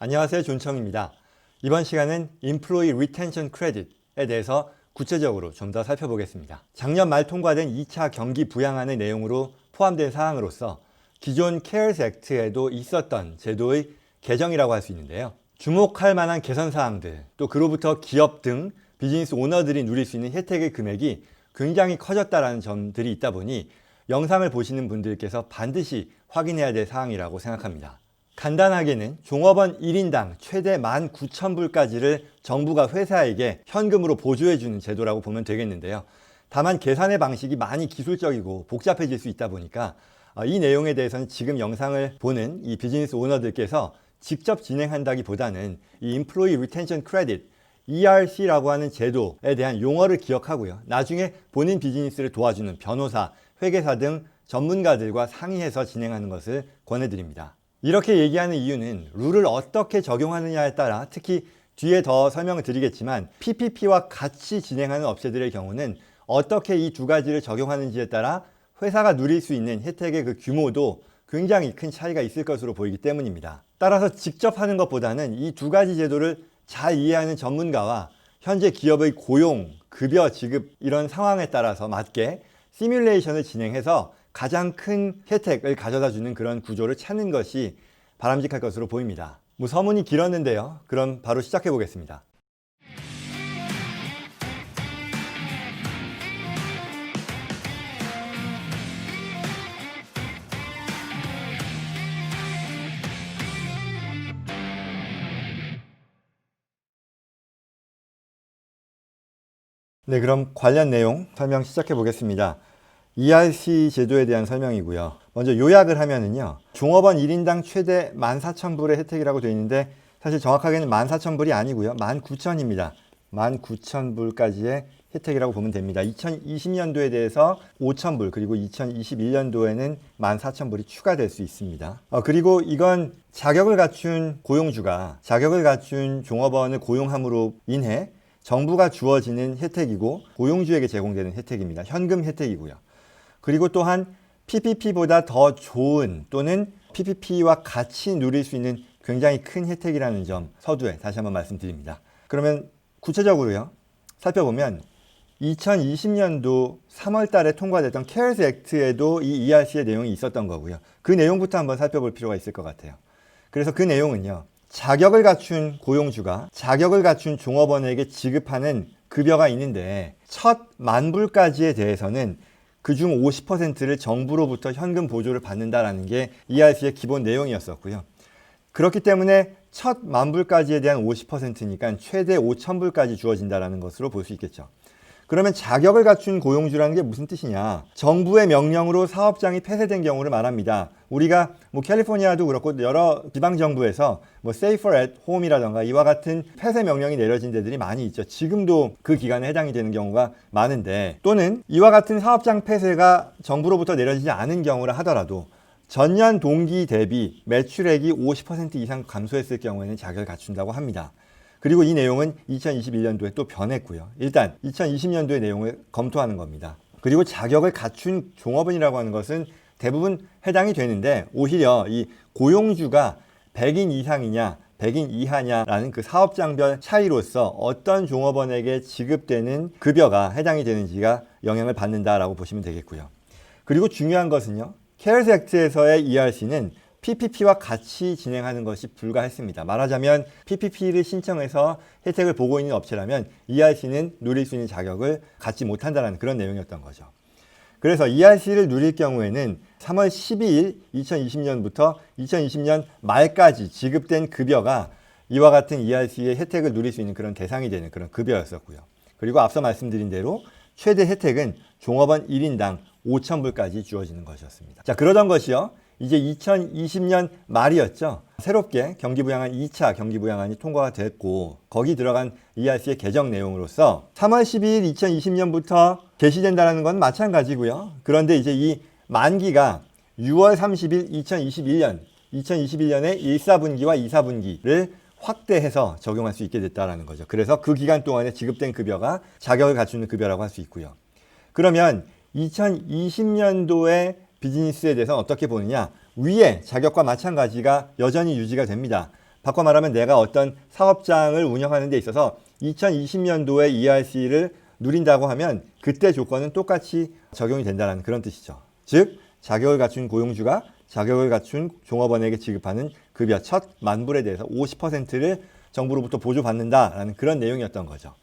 안녕하세요. 존청입니다. 이번 시간은 Employee Retention Credit에 대해서 구체적으로 좀 더 살펴보겠습니다. 작년 말 통과된 2차 경기 부양안의 내용으로 포함된 사항으로서 기존 CARES Act에도 있었던 제도의 개정이라고 할 수 있는데요. 주목할 만한 개선 사항들, 또 그로부터 기업 등 비즈니스 오너들이 누릴 수 있는 혜택의 금액이 굉장히 커졌다는 점들이 있다 보니 영상을 보시는 분들께서 반드시 확인해야 될 사항이라고 생각합니다. 간단하게는 종업원 1인당 최대 19,000불까지를 정부가 회사에게 현금으로 보조해주는 제도라고 보면 되겠는데요. 다만 계산의 방식이 많이 기술적이고 복잡해질 수 있다 보니까 이 내용에 대해서는 지금 영상을 보는 이 비즈니스 오너들께서 직접 진행한다기보다는 이 Employee Retention Credit, ERC라고 하는 제도에 대한 용어를 기억하고요. 나중에 본인 비즈니스를 도와주는 변호사, 회계사 등 전문가들과 상의해서 진행하는 것을 권해드립니다. 이렇게 얘기하는 이유는 룰을 어떻게 적용하느냐에 따라 특히 뒤에 더 설명을 드리겠지만 PPP와 같이 진행하는 업체들의 경우는 어떻게 이 두 가지를 적용하는지에 따라 회사가 누릴 수 있는 혜택의 그 규모도 굉장히 큰 차이가 있을 것으로 보이기 때문입니다. 따라서 직접 하는 것보다는 이 두 가지 제도를 잘 이해하는 전문가와 현재 기업의 고용, 급여 지급 이런 상황에 따라서 맞게 시뮬레이션을 진행해서 가장 큰 혜택을 가져다 주는 그런 구조를 찾는 것이 바람직할 것으로 보입니다. 서문이 길었는데요. 그럼 바로 시작해 보겠습니다. 네, 그럼 관련 내용 설명 시작해 보겠습니다. ERC 제도에 대한 설명이고요. 먼저 요약을 하면은요. 종업원 1인당 최대 14,000불의 혜택이라고 되어 있는데 사실 정확하게는 14,000불이 아니고요. 19,000입니다. 19,000불까지의 혜택이라고 보면 됩니다. 2020년도에 대해서 5,000불 그리고 2021년도에는 14,000불이 추가될 수 있습니다. 그리고 이건 자격을 갖춘 고용주가 자격을 갖춘 종업원을 고용함으로 인해 정부가 주어지는 혜택이고 고용주에게 제공되는 혜택입니다. 현금 혜택이고요. 그리고 또한 PPP보다 더 좋은 또는 PPP와 같이 누릴 수 있는 굉장히 큰 혜택이라는 점 서두에 다시 한번 말씀드립니다. 그러면 구체적으로요. 살펴보면 2020년도 3월 달에 통과됐던 CARES Act에도 이 ERC의 내용이 있었던 거고요. 그 내용부터 한번 살펴볼 필요가 있을 것 같아요. 그래서 그 내용은요. 자격을 갖춘 고용주가 자격을 갖춘 종업원에게 지급하는 급여가 있는데 첫 10,000불까지에 대해서는 그중 50%를 정부로부터 현금 보조를 받는다라는 게 ERC의 기본 내용이었었고요. 그렇기 때문에 첫 10,000불까지에 대한 50%니까 최대 5,000불까지 주어진다는 것으로 볼 수 있겠죠. 그러면 자격을 갖춘 고용주라는 게 무슨 뜻이냐? 정부의 명령으로 사업장이 폐쇄된 경우를 말합니다. 우리가 캘리포니아도 그렇고 여러 지방정부에서 Safer at Home이라던가 이와 같은 폐쇄 명령이 내려진 데들이 많이 있죠. 지금도 그 기간에 해당이 되는 경우가 많은데 또는 이와 같은 사업장 폐쇄가 정부로부터 내려지지 않은 경우라 하더라도 전년 동기 대비 매출액이 50% 이상 감소했을 경우에는 자격을 갖춘다고 합니다. 그리고 이 내용은 2021년도에 또 변했고요. 일단 2020년도의 내용을 검토하는 겁니다. 그리고 자격을 갖춘 종업원이라고 하는 것은 대부분 해당이 되는데 오히려 이 고용주가 100인 이상이냐 100인 이하냐라는 그 사업장별 차이로서 어떤 종업원에게 지급되는 급여가 해당이 되는지가 영향을 받는다라고 보시면 되겠고요. 그리고 중요한 것은요. CARES Act에서의 ERC는 PPP와 같이 진행하는 것이 불가했습니다. 말하자면 PPP를 신청해서 혜택을 보고 있는 업체라면 ERC는 누릴 수 있는 자격을 갖지 못한다는 그런 내용이었던 거죠. 그래서 ERC를 누릴 경우에는 3월 12일 2020년부터 2020년 말까지 지급된 급여가 이와 같은 ERC의 혜택을 누릴 수 있는 그런 대상이 되는 그런 급여였었고요. 그리고 앞서 말씀드린 대로 최대 혜택은 종업원 1인당 5,000불까지 주어지는 것이었습니다. 자, 그러던 것이요. 이제 2020년 말이었죠. 새롭게 경기부양안 2차 경기부양안이 통과가 됐고 거기 들어간 ERC의 개정 내용으로서 3월 12일 2020년부터 개시된다는 건 마찬가지고요. 그런데 이제 이 만기가 6월 30일 2021년의 1, 4분기와 2, 4분기를 확대해서 적용할 수 있게 됐다는 거죠. 그래서 그 기간 동안에 지급된 급여가 자격을 갖추는 급여라고 할 수 있고요. 그러면 2020년도에 비즈니스에 대해서는 어떻게 보느냐? 위에 자격과 마찬가지가 여전히 유지가 됩니다. 바꿔 말하면 내가 어떤 사업장을 운영하는 데 있어서 2020년도에 ERC를 누린다고 하면 그때 조건은 똑같이 적용이 된다는 그런 뜻이죠. 즉 자격을 갖춘 고용주가 자격을 갖춘 종업원에게 지급하는 급여 첫 만불에 대해서 50%를 정부로부터 보조받는다라는 그런 내용이었던 거죠.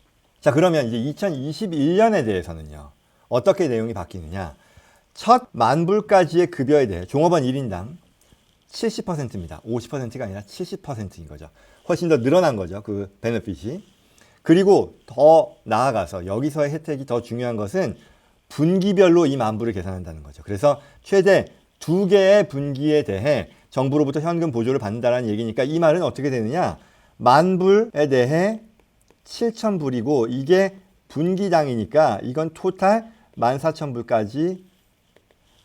자, 그러면 이제 2021년에 대해서는요. 어떻게 내용이 바뀌느냐. 첫 만불까지의 급여에 대해 종업원 1인당 70%입니다. 50%가 아니라 70%인 거죠. 훨씬 더 늘어난 거죠. 그 베네핏이. 그리고 더 나아가서 여기서의 혜택이 더 중요한 것은 분기별로 이 만불을 계산한다는 거죠. 그래서 최대 2개의 분기에 대해 정부로부터 현금 보조를 받는다는 얘기니까 이 말은 어떻게 되느냐. 만불에 대해 7,000불이고 이게 분기당이니까 이건 토탈 14,000불까지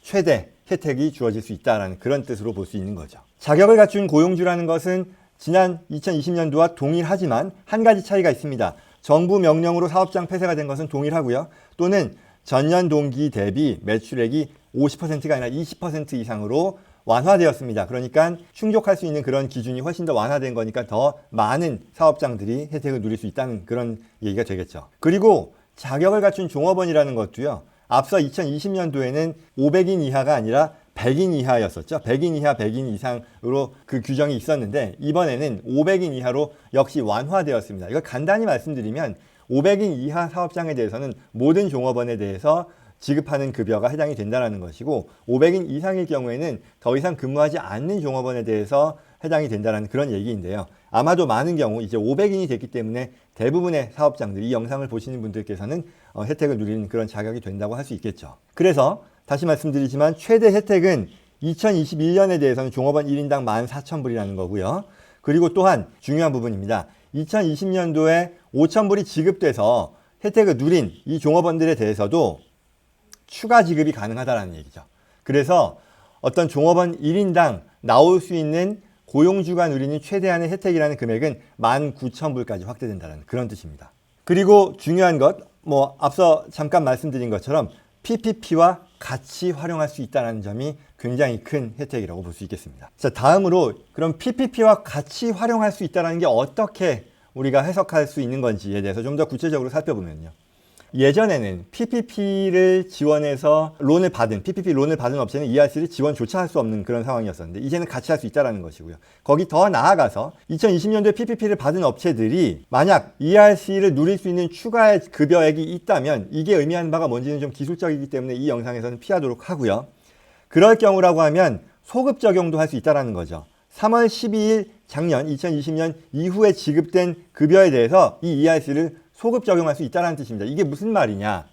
최대 혜택이 주어질 수 있다는 그런 뜻으로 볼 수 있는 거죠. 자격을 갖춘 고용주라는 것은 지난 2020년도와 동일하지만 한 가지 차이가 있습니다. 정부 명령으로 사업장 폐쇄가 된 것은 동일하고요. 또는 전년 동기 대비 매출액이 50%가 아니라 20% 이상으로 완화되었습니다. 그러니까 충족할 수 있는 그런 기준이 훨씬 더 완화된 거니까 더 많은 사업장들이 혜택을 누릴 수 있다는 그런 얘기가 되겠죠. 그리고 자격을 갖춘 종업원이라는 것도요. 앞서 2020년도에는 500인 이하가 아니라 100인 이하였었죠. 100인 이하, 100인 이상으로 그 규정이 있었는데 이번에는 500인 이하로 역시 완화되었습니다. 이걸 간단히 말씀드리면 500인 이하 사업장에 대해서는 모든 종업원에 대해서 지급하는 급여가 해당이 된다는 것이고 500인 이상일 경우에는 더 이상 근무하지 않는 종업원에 대해서 해당이 된다는 그런 얘기인데요. 아마도 많은 경우 이제 500인이 됐기 때문에 대부분의 사업장들, 이 영상을 보시는 분들께서는 혜택을 누리는 그런 자격이 된다고 할 수 있겠죠. 그래서 다시 말씀드리지만 최대 혜택은 2021년에 대해서는 종업원 1인당 14,000불이라는 거고요. 그리고 또한 중요한 부분입니다. 2020년도에 5,000불이 지급돼서 혜택을 누린 이 종업원들에 대해서도 추가 지급이 가능하다는 얘기죠. 그래서 어떤 종업원 1인당 나올 수 있는 고용주가 누리는 최대한의 혜택이라는 금액은 19,000불까지 확대된다는 그런 뜻입니다. 그리고 중요한 것, 앞서 잠깐 말씀드린 것처럼 PPP와 같이 활용할 수 있다는 점이 굉장히 큰 혜택이라고 볼 수 있겠습니다. 자, 다음으로 그럼 PPP와 같이 활용할 수 있다는 게 어떻게 우리가 해석할 수 있는 건지에 대해서 좀 더 구체적으로 살펴보면요. 예전에는 PPP를 지원해서 PPP 론을 받은 업체는 ERC를 지원조차 할 수 없는 그런 상황이었었는데 이제는 같이 할 수 있다는 것이고요. 거기 더 나아가서 2020년도에 PPP를 받은 업체들이 만약 ERC를 누릴 수 있는 추가의 급여액이 있다면 이게 의미하는 바가 뭔지는 좀 기술적이기 때문에 이 영상에서는 피하도록 하고요. 그럴 경우라고 하면 소급 적용도 할 수 있다는 거죠. 3월 12일 작년 2020년 이후에 지급된 급여에 대해서 이 ERC를 소급 적용할 수 있다는 뜻입니다. 이게 무슨 말이냐?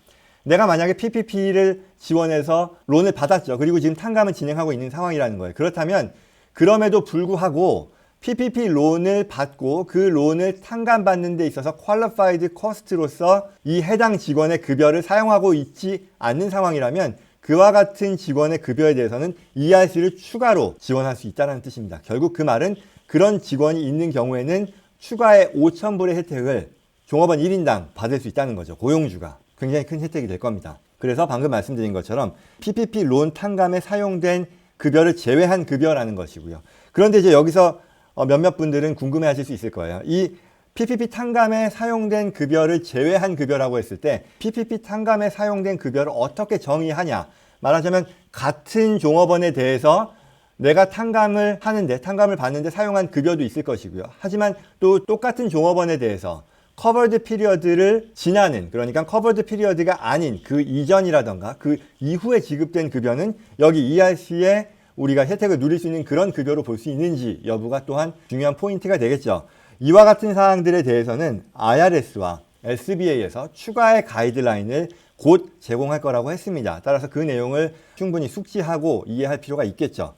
내가 만약에 PPP를 지원해서 론을 받았죠. 그리고 지금 탕감을 진행하고 있는 상황이라는 거예요. 그렇다면 그럼에도 불구하고 PPP 론을 받고 그 론을 탕감받는 데 있어서 퀄리파이드 코스트로서 이 해당 직원의 급여를 사용하고 있지 않는 상황이라면 그와 같은 직원의 급여에 대해서는 ERC를 추가로 지원할 수 있다는 뜻입니다. 결국 그 말은 그런 직원이 있는 경우에는 추가의 5,000불의 혜택을 종업원 1인당 받을 수 있다는 거죠. 고용주가. 굉장히 큰 혜택이 될 겁니다. 그래서 방금 말씀드린 것처럼 PPP 론 탕감에 사용된 급여를 제외한 급여라는 것이고요. 그런데 이제 여기서 몇몇 분들은 궁금해 하실 수 있을 거예요. 이 PPP 탕감에 사용된 급여를 제외한 급여라고 했을 때 PPP 탕감에 사용된 급여를 어떻게 정의하냐. 말하자면 같은 종업원에 대해서 내가 탕감을 받는데 사용한 급여도 있을 것이고요. 하지만 또 똑같은 종업원에 대해서 커버드 피리어드를 지나는, 그러니까 커버드 피리어드가 아닌 그 이전이라던가 그 이후에 지급된 급여는 여기 ERC에 우리가 혜택을 누릴 수 있는 그런 급여로 볼 수 있는지 여부가 또한 중요한 포인트가 되겠죠. 이와 같은 사항들에 대해서는 IRS와 SBA에서 추가의 가이드라인을 곧 제공할 거라고 했습니다. 따라서 그 내용을 충분히 숙지하고 이해할 필요가 있겠죠.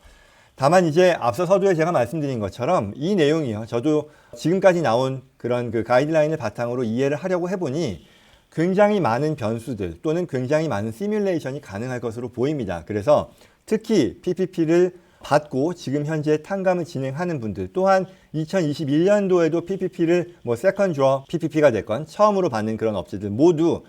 다만 이제 앞서 서두에 제가 말씀드린 것처럼 이 내용이요. 저도 지금까지 나온 그런 그 가이드라인을 바탕으로 이해를 하려고 해보니 굉장히 많은 변수들 또는 굉장히 많은 시뮬레이션이 가능할 것으로 보입니다. 그래서 특히 PPP를 받고 지금 현재 탕감을 진행하는 분들 또한 2021년도에도 PPP를 세컨 드로 PPP가 됐건 처음으로 받는 그런 업체들 모두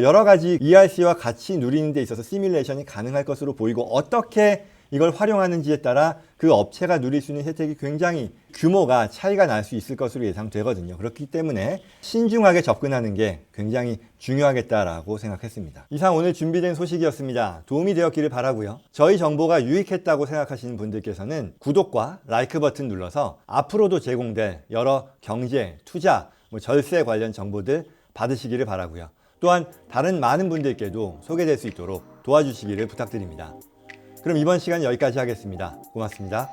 여러 가지 ERC와 같이 누리는 데 있어서 시뮬레이션이 가능할 것으로 보이고 어떻게 이걸 활용하는지에 따라 그 업체가 누릴 수 있는 혜택이 굉장히 규모가 차이가 날 수 있을 것으로 예상되거든요. 그렇기 때문에 신중하게 접근하는 게 굉장히 중요하겠다라고 생각했습니다. 이상 오늘 준비된 소식이었습니다. 도움이 되었기를 바라고요. 저희 정보가 유익했다고 생각하시는 분들께서는 구독과 라이크 버튼 눌러서 앞으로도 제공될 여러 경제, 투자, 절세 관련 정보들 받으시기를 바라고요. 또한 다른 많은 분들께도 소개될 수 있도록 도와주시기를 부탁드립니다. 그럼 이번 시간 여기까지 하겠습니다. 고맙습니다.